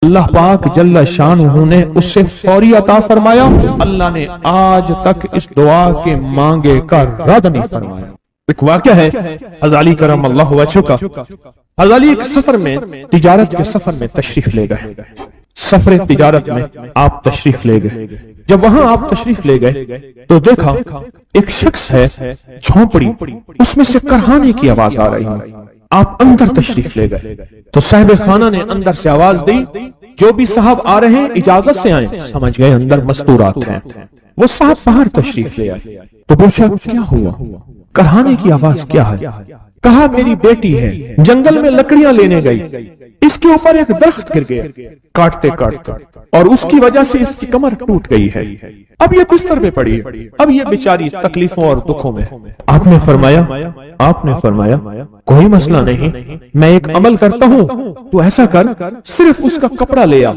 اللہ پاک جل شانہ نے اس سے فوری عطا فرمایا. اللہ نے آج تک اس دعا کے مانگے کا رد نہیں فرمایا. ایک واقعہ ہے حضرت علی کرم اللہ وجہہ کا. حضرت علی ایک سفر میں تجارت کے سفر میں تشریف لے گئے. سفر تجارت میں آپ تشریف لے گئے. جب وہاں آپ تشریف لے گئے تو دیکھا ایک شخص ہے جھونپڑی, اس میں سے کرہانے کی آواز آ رہی ہے. آپ اندر تشریف لے گئے تو صاحب خانہ نے اندر سے آواز دی, جو بھی صاحب آ رہے ہیں اجازت سے آئیں. سمجھ گئے اندر مستورات ہیں. وہ صاحب باہر تشریف لے آئے تو پوچھا کیا ہوا, کرہانے کی آواز کیا ہے؟ کہا میری بیٹی ہے, جنگل میں لکڑیاں لینے گئی, اس کے اوپر ایک درخت گر گیا کاٹتے کاٹتے, اور اس کی وجہ سے اس کی کمر ٹوٹ گئی ہے. اب یہ بستر پہ پڑی ہے, اب یہ بیچاری تکلیفوں اور دکھوں میں. آپ نے فرمایا کوئی مسئلہ نہیں, میں ایک عمل کرتا ہوں, تو ایسا کر صرف اس کا کپڑا لے آ.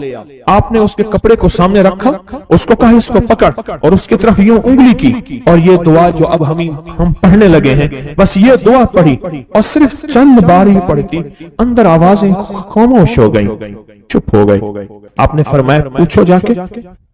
آپ نے اس کے کپڑے کو سامنے رکھا, اس کو کہا اس کو پکڑ, اور اس کی طرف یوں انگلی کی, اور یہ دعا جو اب ہم پڑھنے لگے ہیں, بس یہ دعا پڑھی, اور صرف چند بار ہی پڑھتی اندر آوازیں خاموش ہو گئیں, چپ ہو گئے. آپ نے فرمایا پوچھو جا کے.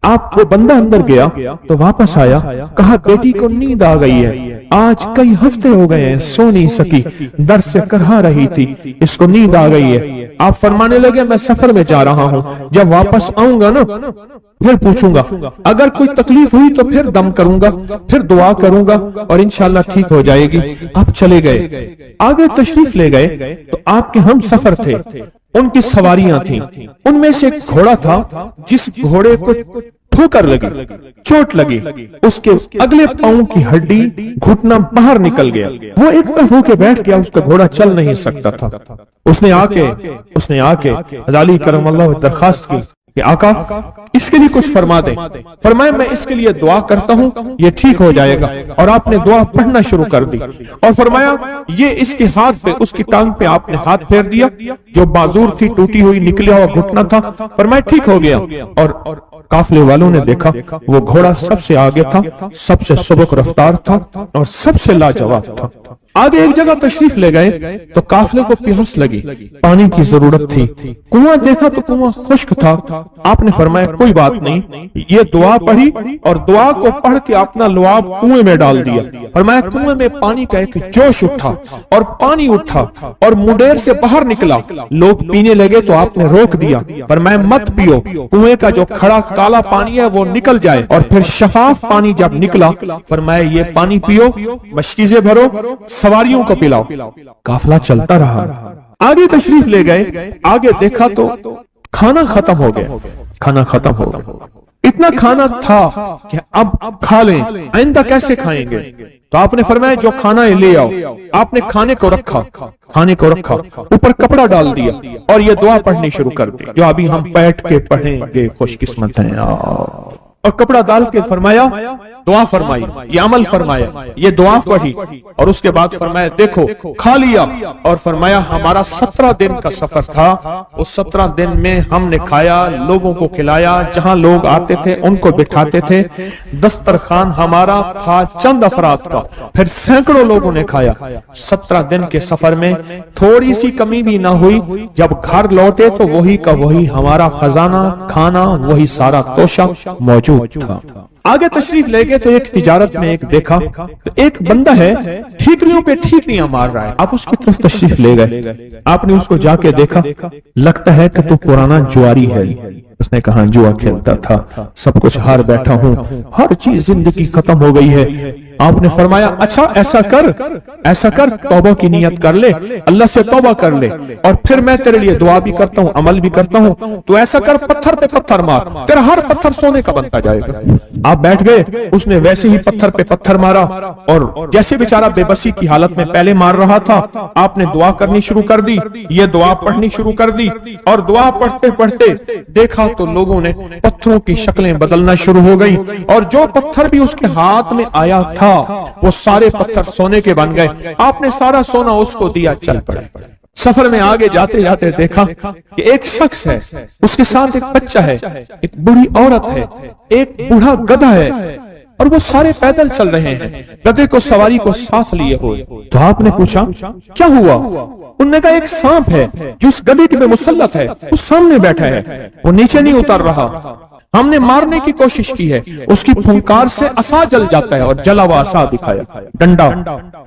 آپ وہ بندہ اندر گیا تو واپس آیا, کہا بیٹی کو نیند آ گئی ہے, آج کئی ہفتے ہو گئے ہیں سو نہیں سکی, درد سے کرہا رہی تھی, اس کو نیند آ گئی ہے. آپ فرمانے لگے میں سفر میں جا رہا ہوں, جب واپس آؤں گا نا پھر پوچھوں گا, اگر کوئی تکلیف ہوئی تو پھر دم کروں گا, پھر دعا کروں گا, اور انشاءاللہ ٹھیک ہو جائے گی. آپ چلے گئے, آگے تشریف لے گئے تو آپ کے ہم سفر تھے, ان کی سواریاں تھیں. ان میں سے ایک گھوڑا تھا, جس گھوڑے کو ٹھوکر لگی, چوٹ لگی, اس کے اگلے پاؤں کی ہڈی گھٹنا باہر نکل گیا. وہ ایک طرف ہو کے بیٹھ گیا, اس کا گھوڑا چل نہیں سکتا تھا. اس نے آ کے حضرت علی کرم اللہ درخواست کی کہ آقا اس کے لیے کچھ فرما دیں. فرمایا میں اس کے لیے دعا کرتا ہوں, یہ ٹھیک ہو جائے گا. اور آپ نے دعا پڑھنا شروع کر دی, اور فرمایا یہ اس کے ہاتھ پہ, اس کی ٹانگ پہ آپ نے ہاتھ پھیر دیا, جو بازور تھی ٹوٹی ہوئی نکلیا ہوا گھٹنا تھا. فرمایا ٹھیک ہو گیا. اور قافلے والوں نے دیکھا وہ گھوڑا سب سے آگے تھا, سب سے سبک رفتار تھا, اور سب سے لاجواب تھا. آگے ایک جگہ تشریف لے گئے تو قافلے کو پیاس لگی, پانی کی ضرورت تھی. کنواں دیکھا تو کنواں خشک تھا. آپ نے فرمایا کوئی بات نہیں, یہ دعا پڑھی, اور دعا کو پڑھ کے اپنا لعاب کنویں میں ڈال دیا. فرمایا کنویں میں پانی کا ایک جوش اٹھا, اور پانی اٹھا اور منڈیر سے باہر نکلا. لوگ پینے لگے تو آپ نے روک دیا. فرمایا مت پیو, کنویں کا جو کھڑا کالا پانی ہے وہ نکل جائے, اور پھر شفاف پانی جب نکلا فرمایا یہ پانی پیو, مشکیزیں بھرو, سواریوں کو پلاؤ. قافلہ چلتا رہا. آگے تشریف لے گئے, آگے دیکھا تو کھانا ختم ہو گیا. اتنا کھانا تھا کہ اب کھا لیں, آئندہ کیسے کھائیں گے؟ تو آپ نے فرمایا جو کھانا ہے لے آؤ. آپ نے کھانے کو رکھا, اوپر کپڑا ڈال دیا, اور یہ دعا پڑھنی شروع کر دی جو ابھی ہم بیٹھ کے پڑھیں گے, خوش قسمت ہیں. اور کپڑا ڈال کے فرمایا دعا فرمائی, یہ عمل فرمایا, یہ دعا پڑھی, اور اس کے بعد فرمایا دیکھو کھا لیا. اور فرمایا ہمارا 17 دن کا سفر تھا, اس 17 دن میں ہم نے کھایا, لوگوں کو کھلایا, جہاں لوگ آتے تھے ان کو بٹھاتے تھے. دسترخوان ہمارا تھا چند افراد کا, پھر سینکڑوں لوگوں نے کھایا. 17 دن کے سفر میں تھوڑی سی کمی بھی نہ ہوئی. جب گھر لوٹے تو وہی کا وہی ہمارا خزانہ, کھانا وہی سارا توشہ موجود تھا. آگے تشریف لے گئے تو ایک تجارت میں ایک دیکھا تو ایک بندہ ہے ٹھیکریوں پہ ٹھیکریاں مار رہا ہے. آپ اس کی طرف تشریف لے گئے, آپ نے اس کو جا کے دیکھا, لگتا ہے کہ تو پرانا جواری ہے. اس نے کہا جوا کھیلتا تھا, سب کچھ ہار بیٹھا ہوں, ہر چیز زندگی ختم ہو گئی ہے. آپ نے فرمایا اچھا ایسا کر توبہ کی نیت کر لے, اللہ سے توبہ کر لے, اور پھر میں تیرے لیے دعا بھی کرتا ہوں, عمل بھی کرتا ہوں. تو ایسا کر پتھر پہ پتھر مار, تیرا ہر پتھر سونے کا بنتا جائے گا. آپ بیٹھ گئے, اس نے ویسے ہی پتھر پہ پتھر مارا, اور جیسے بیچارہ بے بسی کی حالت میں پہلے مار رہا تھا, آپ نے دعا کرنی شروع کر دی, یہ دعا پڑھنی شروع کر دی. اور دعا پڑھتے پڑھتے دیکھا تو لوگوں نے پتھروں کی شکلیں بدلنا شروع ہو گئی, اور جو پتھر بھی اس کے ہاتھ میں آیا تھا وہ سارے پتھر سونے کے بن گئے. آپ نے سارا سونا اس کو دیا, چل پڑے. سفر میں آگے جاتے جاتے دیکھا کہ ایک شخص ہے, اس کے ساتھ ایک بچہ ہے, ایک بوڑھی عورت ہے, ایک بوڑھا گدھا ہے. اور وہ سارے پیدل چل رہے ہیں گدھے کو سواری کو ساتھ لیے ہوئے. تو آپ نے پوچھا کیا ہوا؟ انہوں نے کہا ایک سانپ ہے جو اس گدھے کے مسلط ہے، وہ سامنے بیٹھا ہے، وہ نیچے نہیں اتر رہا. ہم نے مارنے کی کوشش کی ہے، اس کی پھنکار سے عصا جل جاتا ہے. اور جلا ہوا عصا دکھایا، ڈنڈا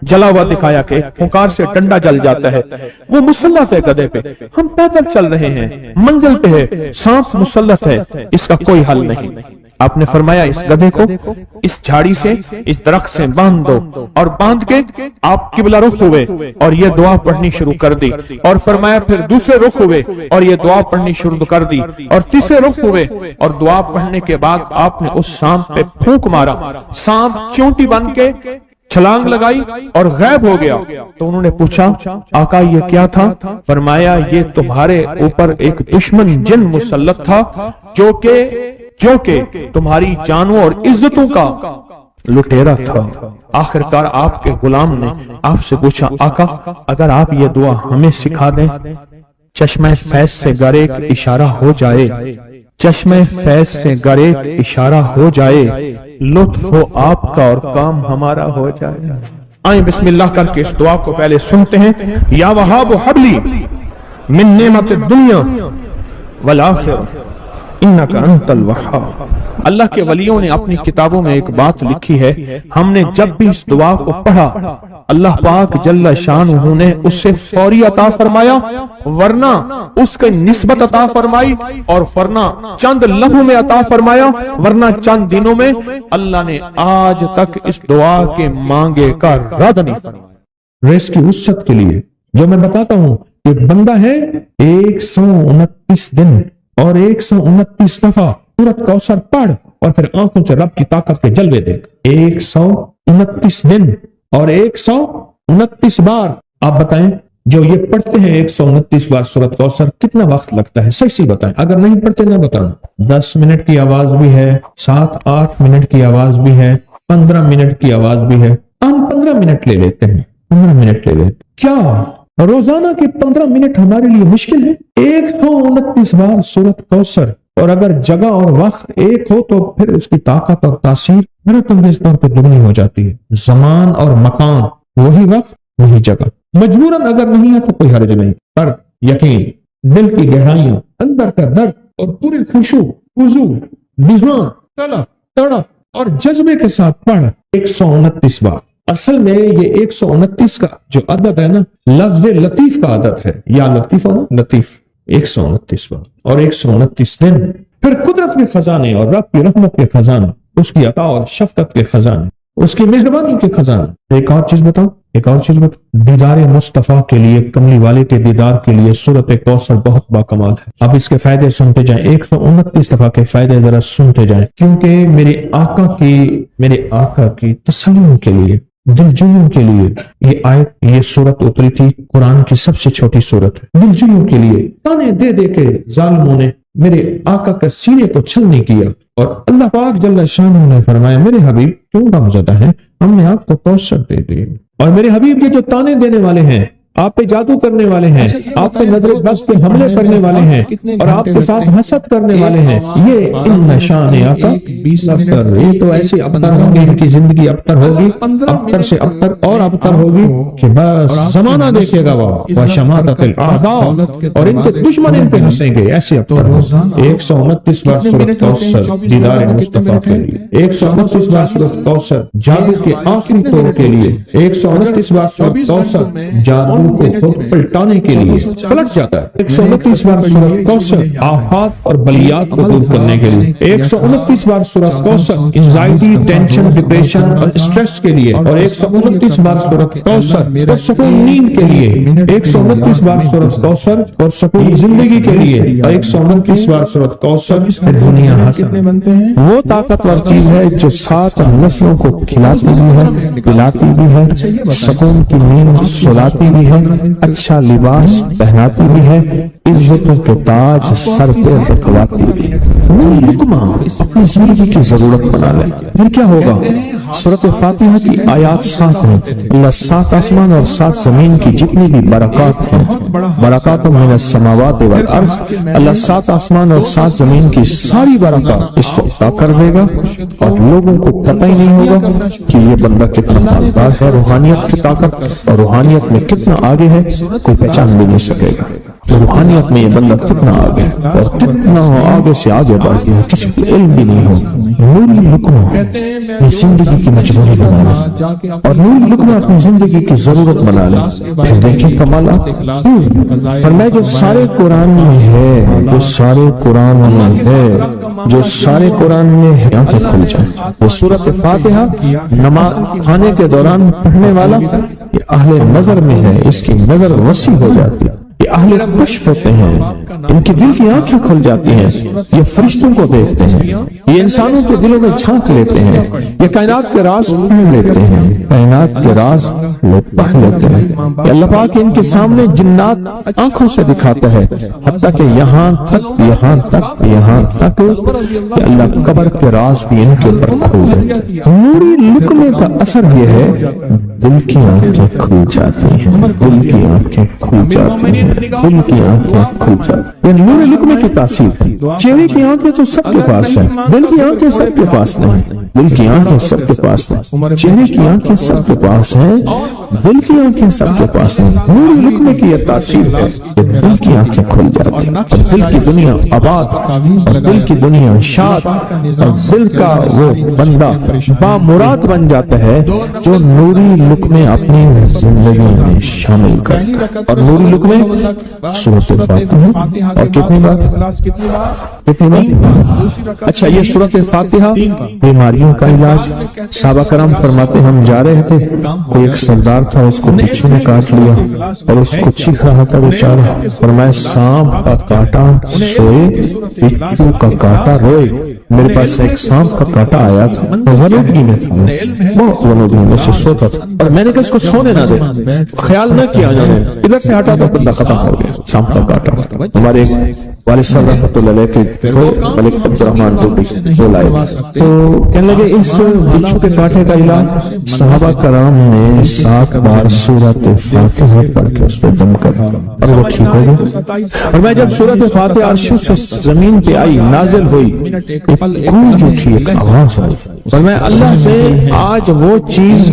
جلا ہوا دکھایا کہ پھنکار سے ڈنڈا جل جاتا ہے. وہ مسلط ہے گدھے پہ، ہم پیدل چل رہے ہیں، منزل پہ ہے، سانپ مسلط ہے، اس کا کوئی حل نہیں. آپ نے فرمایا اس گدھے کو اس جھاڑی سے، اس درخت سے باندھ دو. اور باندھ کے آپ قبلہ رخ ہوئے اور یہ دعا پڑھنی شروع کر دی. اور فرمایا پھر دوسرے رخ ہوئے اور یہ دعا پڑھنی شروع کر دی. اور تیسرے رخ ہوئے اور دعا پڑھنے کے بعد آپ نے اس سانپ پہ پھونک مارا. سانپ چونٹی بن کے چھلانگ لگائی اور غائب ہو گیا. تو انہوں نے پوچھا آقا یہ کیا تھا؟ فرمایا یہ تمہارے اوپر ایک دشمن جن مسلط تھا جو کہ تمہاری جانوں اور عزتوں کا لٹیرا تھا. آخرکار آپ کے غلام نے آپ سے پوچھا آقا اگر آپ یہ دعا ہمیں سکھا دیں، چشمہ فیض سے گریک اشارہ ہو جائے، چشمہ فیض سے گریک اشارہ ہو جائے، لطف ہو آپ کا اور کام ہمارا ہو جائے. آئیں بسم اللہ کر کے اس دعا کو پہلے سنتے ہیں. یا وہاب حبلی من نعمت الدنیا والآخرہ انک انت الوہاب. اللہ کے ولیوں نے اپنی کتابوں میں ایک بات لکھی ہے، ہم نے جب بھی اس دعا کو پڑھا اللہ پاک جل شانہ نے اس سے فوری عطا فرمایا، ورنہ اس کے نسبت عطا فرمائی، اور ورنہ چند لمحوں میں عطا فرمایا، ورنہ چند دنوں میں. اللہ نے آج تک اس دعا کے مانگے کا رد نہیں فرمایا. ریس کی وسعت کے لیے جو میں بتاتا ہوں کہ بندہ ہے 129 دن اور 129 دفعہ سورۃ کوثر پڑھ اور پھر آنکھوں سے رب کی طاقت کے جلوے دیکھ. 129 دن اور 129 بار. آپ بتائیں جو یہ پڑھتے ہیں 129 بار سورۃ کوثر کتنا وقت لگتا ہے؟ صحیح بتائیں. اگر نہیں پڑھتے نہ بتانا. 10 منٹ کی آواز بھی ہے، 7-8 منٹ کی آواز بھی ہے، 15 منٹ کی آواز بھی ہے. ہم 15 منٹ لے لیتے ہیں، 15 منٹ لے لیتے. کیا روزانہ کے 15 منٹ ہمارے لیے مشکل ہے؟ 129 بار سورۃ کوثر، اور اگر جگہ اور وقت ایک ہو تو پھر اس کی طاقت اور تاثیر حیرت انگیز طور پہ دگنی ہو جاتی ہے. زمان اور مکان وہی وقت وہی جگہ. مجبوراً اگر نہیں ہے تو کوئی حرج نہیں، پر یقین دل کی گہرائیوں، اندر کا درد اور پورے خشوع خضوع، دھیان، طلب، تڑپ اور جذبے کے ساتھ پڑھ 129 بار. اصل میں یہ 129 کا جو عدد ہے نا، لفظ لطیف کا عدد ہے. یا لطیف ہو نا، لطیف. 129 بار اور 129 دن. پھر قدرت کے خزانے اور رب کی رحمت کے خزانے، اس کی عطا اور شفقت کے خزانے، اس کی مہربانی کے خزانے. ایک اور چیز بتاؤ، دیدار مصطفیٰ کے لیے، کملی والے کے دیدار کے لیے سورۃ کوثر بہت باکمال ہے. اب اس کے فائدے سنتے جائیں، 129 دفعہ کے فائدے ذرا سنتے جائیں، کیونکہ میرے آقا کی تسلیوں کے لیے، دلجوئیوں کے لیے یہ آیت، یہ سورت اتری تھی. قرآن کی سب سے چھوٹی سورت ہے. دلجوئیوں کے لیے تانے دے دے کے ظالموں نے میرے آقا کا سینے کو چھلنی کیا، اور اللہ پاک جل شانہ نے فرمایا میرے حبیب کیوں غم زدہ ہیں، ہم نے آپ کو کوثر دے دی. اور میرے حبیب یہ جو تانے دینے والے ہیں، آپ پہ جادو کرنے والے ہیں، آپ پہ نظر بس پہ حملے کرنے والے ہیں، اور آپ کے ساتھ حسد کرنے والے ہیں، یہ ان شان آقا ابتر، یہ تو ایسے ابتر ہوں گے، ان کی زندگی ابتر ہوگی، ابتر سے ابتر اور ابتر ہوگی کہ بس زمانہ دیکھے گا وہ شماتت الاعداء، اور ان کے دشمن ان پہ ہنسیں گے. ایسے ابتر ہو. 129 بار سورۃ کوثر دیدار مصطفیٰ کے لیے، 129 بار سورۃ کوثر جادو کے آخری توڑ کے لیے، 129 بار سورۃ کوثر جادو کو خود پلٹانے کے لیے پلٹ جاتا ہے. 129 بار سورۃ کوثر آفات اور بلیات کو دور کرنے کے لیے، 129 بار سورۃ کوثر انزائٹی، ٹینشن، ڈپریشن اور اسٹریس کے لیے، اور 129 بار سورۃ کوثر پرسکون نیند کے لیے، 129 بار سورۃ کوثر اور سکون زندگی کے لیے، اور 129 بار سورۃ کوثر دنیا حسن. وہ طاقتور چیز ہے جو 7 نسلوں کو کھلاتی بھی ہے، پلاتی بھی ہے، سکون کی نیند سلاتی بھی ہے، ہے، اچھا لباس پہناتی بھی ہے، عزتوں کے تاج سر پہ رکھواتی بھی ہے۔ لقمہ اپنی زندگی کی ضرورت بنا لے، پھر کیا ہوگا؟ سورۃ فاتحہ کی آیات 7 ہیں۔ اللہ 7 آسمان اور 7 زمین کی جتنی بھی برکات ہیں، برکات من السماوات والارض، اللہ 7 آسمان اور 7 زمین کی ساری برکات اس کو عطا کر دے گا، اور لوگوں کو پتہ ہی نہیں ہوگا کہ یہ بندہ کتنا مالدار ہے، روحانیت کی طاقت اور روحانیت میں کتنا آگے ہے، کوئی پہچان بھی نہیں سکے گا کہ روحانیت میں یہ بندہ کتنا آگے اور کتنا آگے سے آگے بڑھ گیا، کسی کو علم بھی نہیں ہو۔ نوری لقمہ یہ زندگی کی مجبوری بنا لے، اور نوری لقمہ اپنی زندگی کی ضرورت بنا لے، پھر دیکھیں کمالات۔ اور میں جو سارے قرآن میں ہے، جو سارے قرآن میں ہے، جو سارے قرآن میں ہے، آنکھیں کھل جائیں۔ وہ سورۃ فاتحہ نماز کھانے کے دوران پڑھنے والا یہ اہل نظر میں ہے، اس کی نظر وسیع ہو جاتی ہے، یہ اہل کشف ہوتے ہیں، ان کے دل کی آنکھیں کھل جاتی ہیں، یہ فرشتوں کو دیکھتے ہیں، یہ انسانوں کے دلوں میں جھانک لیتے ہیں، یہ کائنات کے راز پڑھ لیتے ہیں، کائنات کے راز پڑھ لیتے ہیں۔ یہ اللہ پاک ان کے سامنے جنات آنکھوں سے دکھاتا ہے، حتیٰ کہ یہاں تک کہ اللہ قبر کے راز بھی ان کے اوپر کھول دے۔ نوری لقمے کا اثر یہ ہے، دل کی آنکھیں کھل جاتی ہیں، دل کی آنکھیں کھل جاتی ہیں، دل کی آنکھیں کھل جاتی ہیں۔ نور لقمے کی تاثیر، چہرے کی آنکھیں تو سب کے پاس ہیں، دل کی آنکھیں سب کے پاس نہیں، دل کی آنکھیں سب کے پاس ہیں، چہرے کی آنکھیں سب کے پاس ہیں، دل کی آنکھیں سب کے پاس ہیں۔ نور لقمے کی یہ تاثیر ہے کہ دل کی آنکھیں کھل جاتی ہیں، اور دل کی دنیا آباد، اور دل کی دنیا شاد، اور دل کا وہ بندہ بامراد بن جاتا ہے جو نوری لقمے اپنی زندگی میں شامل کرتا ہے۔ اور نوری لقمے سورۃ فاتحہ، اور کتنی بار؟ اچھا، یہ سورۃ فاتحہ بیماریوں کا علاج۔ صحابہ کرام فرماتے ہم جا رہے تھے، کوئی ایک سردار تھا، اس کو بچھو نے کاٹ لیا اور اس کو چیخ رہا تھا بیچارہ، فرمایا سانپ کا کاٹا سوئے، بچھو کا کاٹا روئے۔ میرے پاس ایک سانپ کا کاٹا آیا تھا، غنودگی میں تھا، بہت غنودگی میں سے سوتا تھا، اور میں نے کہا اس کو سونے نہ دے، خیال نہ کیا جانے، ادھر سے ہٹا تو بندہ ختم ہو گیا، سانپ کا کاٹا۔ ہمارے والد صاحب رحمۃ اللہ علیہ کے ملک عبد الرحمان ڈوڈی وہ لائے تھے، تو کہنے لگے اس بچھو کے کاٹے کا علاج صحابہ کرام نے 7 بار سورۃ فاتحہ پڑھ کے اس پہ دم کرا اور وہ ٹھیک ہو گیا۔ اور میں جب سورۃ فاتحہ عرش سے زمین پہ آئی، نازل ہوئی، ایک گونج اٹھی، ایک آواز آئی، اور میں اللہ سے آج وہ چیز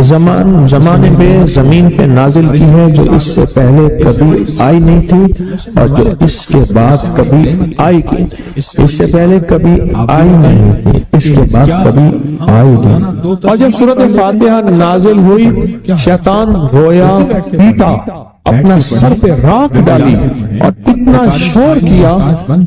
زمانے پہ زمین پہ نازل کی ہے جو اس سے پہلے کبھی آئی نہیں تھی، اور جو اس کے بعد کبھی آئے گی، اس سے پہلے کبھی آئی نہیں تھی، اس کے بعد کبھی آئے گی۔ اور جب سورۃ فاتحہ نازل ہوئی، شیطان رویا، پیٹا، اپنا سر پہ راکھ ڈالی اور اتنا شور کیا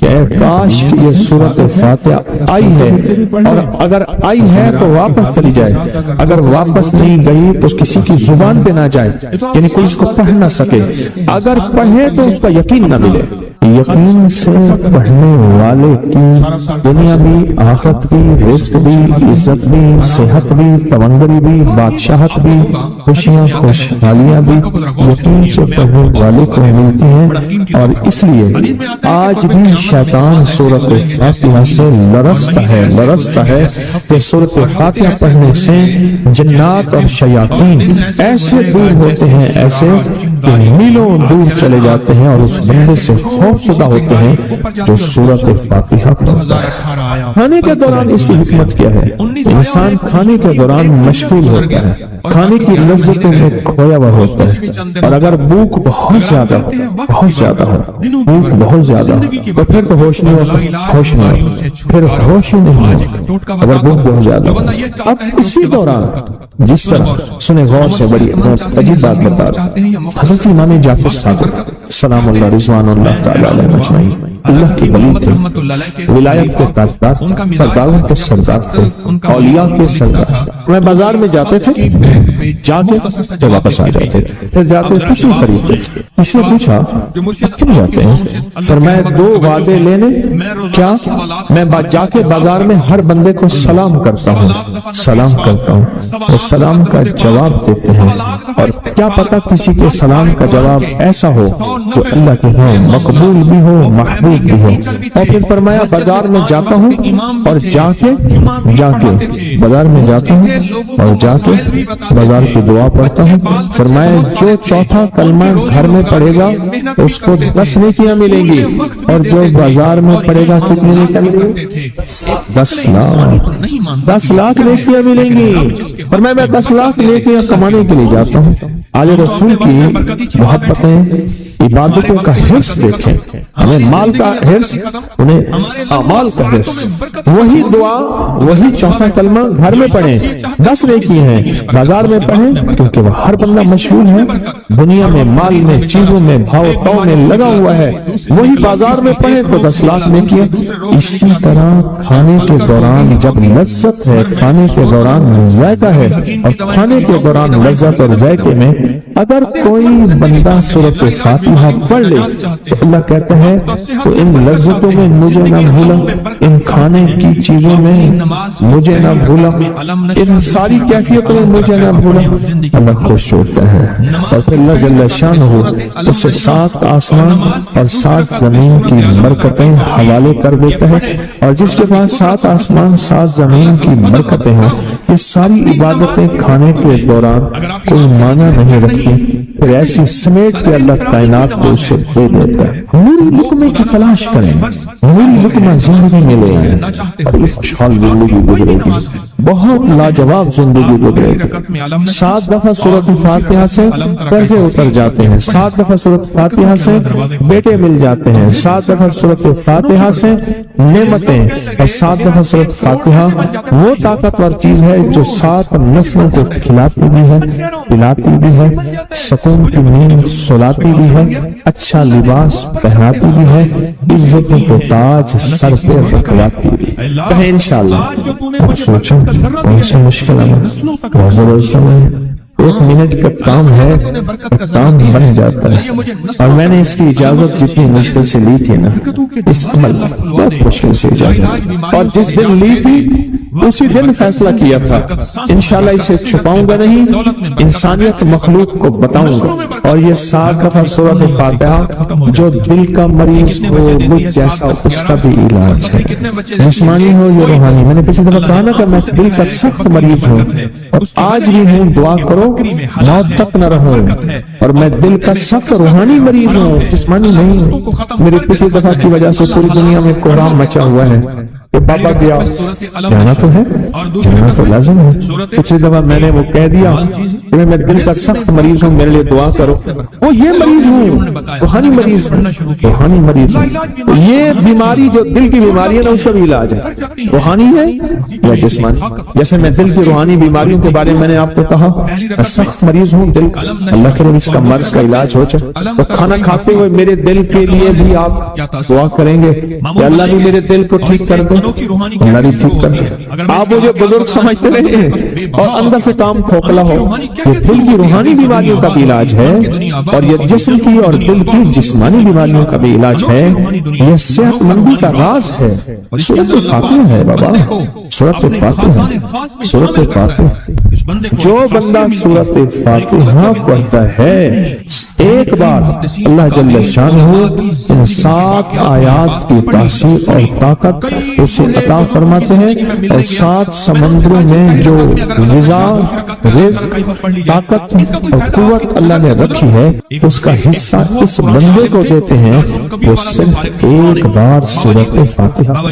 کہ کاش یہ سورۃ فاتحہ آئی ہے، اور اگر آئی ہے تو واپس چلی جائے، اگر واپس نہیں گئی تو کسی کی زبان پہ نہ جائے، یعنی کوئی اس کو پڑھ نہ سکے، اگر پڑھے تو اس کا یقین نہ ملے۔ یقین سے پڑھنے والے کی دنیا بھی، آخرت بھی، رزق بھی، عزت بھی، صحت بھی، تونگری بھی، بادشاہت بھی، خوشیاں خوشحالیاں بھی یقین سے پڑھنے والے کو ملتی ہیں۔ اور اس لیے آج بھی شیطان سورۃ فاتحہ سے لرزتا ہے کہ سورۃ فاتحہ پڑھنے سے جنات اور شیاطین ایسے دور ہوتے ہیں، ایسے کہ میلوں دور چلے جاتے ہیں، اور اس بندے سے خوف زدہ ہوتے ہیں جو سورۃ فاتحہ پڑھتا ہے۔ کھانے کے دوران اس کی حکمت کیا ہے؟ انسان کھانے کے دوران مشغول ہوتا ہے، کھانے کی لذتوں میں کھویا ہوا ہوتا ہے، اور اگر بھوک بہت زیادہ ہو، بھوک بہت زیادہ ہو تو پھر تو ہوش نہیں ہوتا، پھر ہوش ہی نہیں ہوتا اگر بھوک بہت زیادہ ہو۔ اب اسی دوران جس طرح سنے غور سے، بڑی عجیب بات بتا رہا، حضرت امام جعفر صادق سلام اللہ رضوان اللہ تعالی علیہ مجمعین اللہ کی ولی تھے، ولایت کے تاجدار تھے، سرداروں کے سردار تھے، اولیاء کے سردار۔ میں بازار میں جاتے تھے جا کے تو واپس آ جاتے، پھر جا کے کچھ نہیں خریدتے۔ اس نے پوچھا کیوں جاتے ہیں؟ فرمایا 2 وعدے لینے، کیا میں جا کے بازار میں ہر بندے کو سلام کرتا ہوں اور سلام کا جواب دیتے ہیں، اور کیا پتا کسی کے سلام کا جواب ایسا ہو جو اللہ کے ہاں مقبول بھی ہو محبوب بھی ہو۔ اور پھر فرمایا بازار میں جاتا ہوں اور جا کے بازار میں جاتا ہوں اور جا کے بازار کی دعا پڑھتا ہوں۔ فرمایا جو چوتھا کلمہ گھر میں پڑھے گا اس کو 10 نیکیاں ملیں گی، اور جو بازار میں پڑھے گا کتنی نیکیاں ملیں گی؟ 10 لاکھ نیکیاں ملیں گی۔ فرمایا میں 10 لاکھ نیکیاں کمانے کے لیے جاتا ہوں۔ آج رسول کی محبتیں، عبادتوں کا حرص دیکھیں، ہمیں مال کا حرص، انہیں اعمال کا حرص۔ وہی دعا، وہی چوتھا کلمہ گھر میں پڑھیں، 10 نیکی ہیں، بازار میں پڑھیں کیونکہ وہ ہر بندہ مشغول ہے، دنیا میں، مال میں، چیزوں میں، بھاؤ تاؤ میں لگا ہوا ہے، وہی بازار میں پڑھیں تو 10 لاکھ نیکیاں۔ اسی طرح کھانے کے دوران جب لذت ہے، کھانے کے دوران ذائقہ ہے، اور کھانے کے دوران لذت اور ذائقے میں اگر کوئی بندہ سورۃ فاتحہ پڑھ لے تو اللہ کہتا ہے تو ان لذتوں میں مجھے نہ بھولا، ان کھانے کی چیزوں میں مجھے نہ بھولا، ان ساری کیفیتوں میں مجھے نہ بھولا، اللہ خوش ہوتا ہے۔ اور پھر اللہ جل شانہ اس سے 7 آسمان اور 7 زمین کی برکتیں حوالے کر دیتا ہے، اور جس کے پاس 7 آسمان 7 زمین کی برکتیں ہیں، یہ ساری عبادتیں کھانے کے دوران کوئی معنی نہیں رکھتی، پھر ایسی سمیٹ کے اللہ کائنات کو اسے دے دیتا ہے۔ نوری لقمے کی تلاش کریں، نوری لقمہ زندگی میں لے آئیں، اور ایک خوشحال زندگی گزرے گی، بہت لاجواب زندگی گزرے گی۔ 7 دفعہ سورۃ فاتحہ سے قرضے اتر جاتے ہیں، 7 دفعہ سورۃ فاتحہ سے بیٹے مل جاتے ہیں، 7 دفعہ سورۃ فاتحہ سے نعمتیں، اور 7 دفعہ سورۃ فاتحہ وہ طاقتور چیز ہے جو 7 نسلوں کو کھلاتی بھی ہے، پلاتی بھی ہے، سکون کی نیند سلاتی بھی ہے، اچھا لباس پہناتی بھی ہے، عزتوں کو تاج سر پہ رکھواتی بھی ہے۔ کہیں انشاءاللہ اب سوچیں کون سی مشکل ہے، 1 منٹ کا کام ہے، کام بن جاتا ہے۔ اور میں نے اس کی اجازت جتنی مشکل سے لی تھی نا، اس عمل بہت مشکل سے اجازت، اور جس دن لی تھی اسی دن فیصلہ کیا تھا انشاءاللہ اسے چھپاؤں گا نہیں، انسانیت مخلوق کو بتاؤں گا۔ اور یہ 7 دفعہ سورۃ فاتحہ جو دل کا مریض ہو وہ جیسا اس کا بھی علاج ہے، جسمانی ہو یا روحانی۔ میں نے پچھلی دفعہ کہا نا کہ میں دل کا سخت مریض ہوں، اور آج بھی ہوں، دعا کرو موت تک نہ رہو، اور میں دل کا سخت روحانی مریض ہوں، جسمانی نہیں ہوں۔ میری پچھلی دفعہ کی وجہ سے پوری دنیا میں کوہرام مچا ہوا ہے کہ بابا گیا، جانا تو ہے، جانا تو لازم ہے۔ پچھلی دفعہ میں نے وہ کہہ دیا کہ میں دل کا سخت مریض ہوں، میرے لیے دعا کرو، وہ یہ مریض ہوں، روحانی مریض ہوں، روحانی مریض ہوں۔ یہ بیماری جو دل کی بیماری ہے نا اس کا بھی علاج ہے، روحانی ہے یا جسمانی۔ جیسے میں دل کی روحانی بیماریوں کے بارے میں نے آپ کو کہا، سخت مریض ہوں دل کا، اللہ کے اس کا مرض کا علاج ہو جائے تو کھانا کھاتے ہوئے میرے دل کے لیے بھی آپ دعا کریں گے کہ اللہ بھی میرے دل کو ٹھیک کر دے، اللہ بھی ٹھیک کر دے۔ آپ مجھے بزرگ سمجھتے رہے اور اندر سے کام کھوکھلا ہو، یہ دل کی روحانی بیماریوں کا بھی علاج ہے، اور یہ جسم کی اور دل کی جسمانی بیماریوں کا بھی علاج ہے۔ یہ صحت مندی کا راز ہے، سورۃ فاتحہ ہے بابا، سورۃ فاتحہ، سورۃ فاتحہ۔ جو بندہ سورۃ فاتحہ پڑھتا ہے ایک بار اللہ جل شانہ ان 7 آیات کی تاثیر اور طاقت اسے عطا فرماتے ہیں، اور 7 سمندروں میں جو غذا، رزق، طاقت اور قوت اللہ نے رکھی ہے اس کا حصہ اس بندے کو دیتے ہیں وہ صرف ایک بار سورۃ فاتحہ۔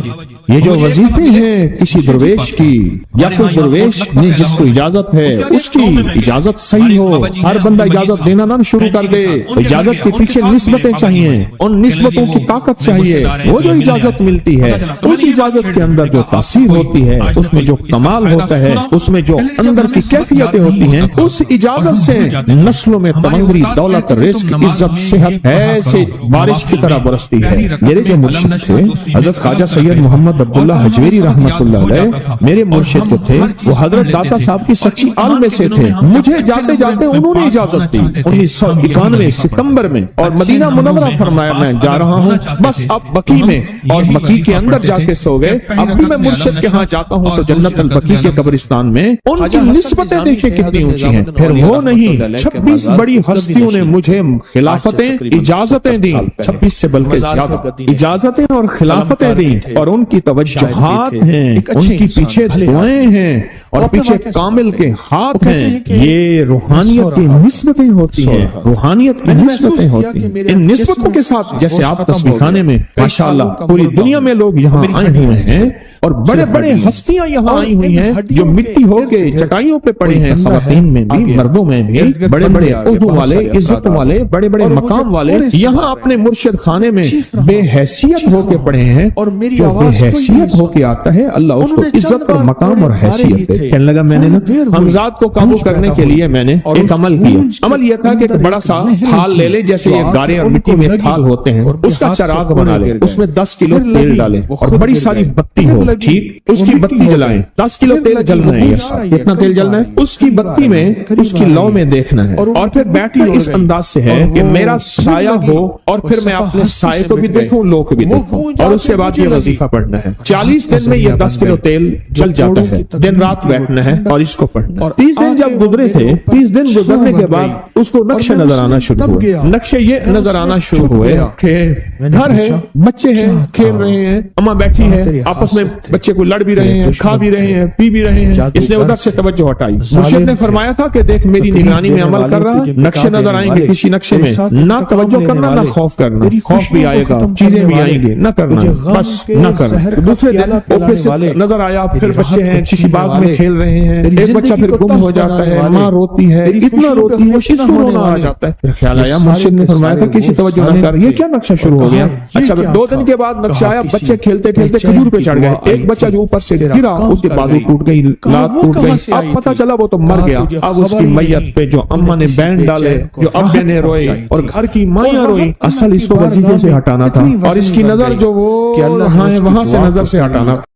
یہ جو وظیفے ہیں کسی درویش کی یا کوئی درویش نے جس کو اجازت ہے اس کی اجازت صحیح ہو، ہر بندہ اجازت دینا نہ شروع کر دے۔ اجازت کے پیچھے نسبتیں چاہیے، ان نسبتوں کی طاقت چاہیے۔ وہ جو اجازت ملتی ہے اس اجازت کے اندر جو تاثیر ہوتی ہے، اس میں جو کمال ہوتا ہے، اس میں جو اندر کی کیفیتیں ہوتی ہیں، اس اجازت سے نسلوں میں تمنگری، دولت، رزق، عزت، صحت ایسے بارش کی طرح برستی ہے۔ میرے جو مرشد تھے حضرت خواجہ سید محمد عبداللہ حجویری رحمۃ اللہ علیہ، میرے مرشد جو تھے وہ حضرت داتا صاحب کی سچی آل میں سے تھے. مجھے جاتے جاتے انہوں نے اجازت دی 1991 ستمبر میں, اور مدینہ منورہ فرمایا میں جا رہا ہوں, بس اب بقی میں, اور بقی کے اندر جا کے سو گئے. اب بھی میں مرشد کے ہاں جاتا ہوں تو جنت البقیع کے قبرستان میں ان کی نسبتیں دیکھیں کتنی اونچی ہیں. پھر وہ نہیں, 26 بڑی ہستیوں نے مجھے خلافتیں, اجازتیں دی, 26 سے بلکہ زیادہ اجازتیں اور خلافتیں دی, اور ان کی توجہات ہیں, ان کی پیچھے دعائیں ہیں, اور پیچھے کامل کے ہاتھ ہیں. یہ روحانیت کی نسبتیں ہوتی ہیں, روحانیت کی نسبتیں ہوتی ہیں. ان نسبتوں کے ساتھ جیسے آپ تصویر خانے میں ماشاءاللہ پوری دنیا میں لوگ یہاں آئے ہوئے ہیں, اور بڑے بڑے ہستیاں یہاں آئی ہوئی ہیں جو مٹی ہو کے چٹائیوں پہ پڑے ہیں, خواتین میں بھی مردوں میں بھی, بڑے بڑے عہدوں والے, عزت والے, بڑے بڑے مقام والے یہاں اپنے مرشد خانے میں بے حیثیت ہو کے پڑے ہیں. جو بے حیثیت ہو کے آتا ہے اللہ اس کو عزت اور مقام اور حیثیت دے. کہنے لگا میں نے نا حمزات کو قابو کرنے کے لیے میں نے ایک عمل کیا. عمل یہ تھا کہ ایک بڑا سا تھال لے لے, جیسے یہ گارے اور مٹی میں تھال ہوتے ہیں, اس کا چراغ بنا لے, اس میں 10 کلو تیل ڈالے اور بڑی ساری بتی ہو, ٹھیک, اس کی بتی جلائیں. 10 کلو تیل جلنا ہے, کتنا تیل جلنا ہے, اس کی بتی میں اس کی لو میں دیکھنا ہے, اور پھر بیٹھنا اس انداز سے ہے کہ میرا سایہ ہو, اور پھر میں اپنے سائے کو بھی دیکھوں, لو کو بھی دیکھوں, اور اس کے بعد یہ وظیفہ پڑھنا ہے. 40 دن میں یہ 10 کلو تیل جل جاتا ہے. دن رات بیٹھنا ہے اور اس کو پڑھنا. 30 دن جب گزرے تھے, 30 دن گزرنے کے بعد اس کو نقشے نظر آنا شروع ہوئے. نقشے یہ نظر آنا شروع ہوئے کہ گھر ہے, بچے ہیں, کھیل رہے ہیں, اماں بیٹھی ہے, آپس میں بچے کو لڑ بھی رہے ہیں, کھا بھی رہے ہیں, پی بھی رہے ہیں. اس نے ادھر سے توجہ ہٹائی. مرشد نے فرمایا تھا کہ دیکھ میری نگرانی میں عمل کر رہا, نقشے نظر آئیں گے کسی نقشے میں, نہ توجہ کرنا نہ خوف کرنا. خوف بھی آئے گا, چیزیں بھی آئیں گے, نہ کرنا, بس نہ کرنا. دوسرے دن اوپر سے نظر آیا, پھر بچے ہیں کسی باغ میں کھیل رہے ہیں, ایک بچہ پھر گم ہو جاتا ہے, ماں روتی ہے, اتنا روتی ہے اس کو رونا آ جاتا ہے. پھر خیال آیا, مرشد نے فرمایا تھا کسی توجہ نہ کر, یہ کیا نقشہ شروع ہو گیا. اچھا 2 دن کے بعد نقشہ آیا, بچے کھیلتے کھیلتے کھجور پہ چڑھ گئے. ایک بچہ جو اوپر سے گرا, اس کے بازو ٹوٹ گئی, لات ٹوٹ گئی. اب پتہ چلا وہ تو مر گیا. اب اس کی میت پہ جو اماں نے بینڈ ڈالے, جو ابے نے روئے اور گھر کی مائیں روئی, اصل اس کو وظیفے سے ہٹانا تھا, اور اس کی نظر جو وہ وہاں سے نظر سے ہٹانا تھا.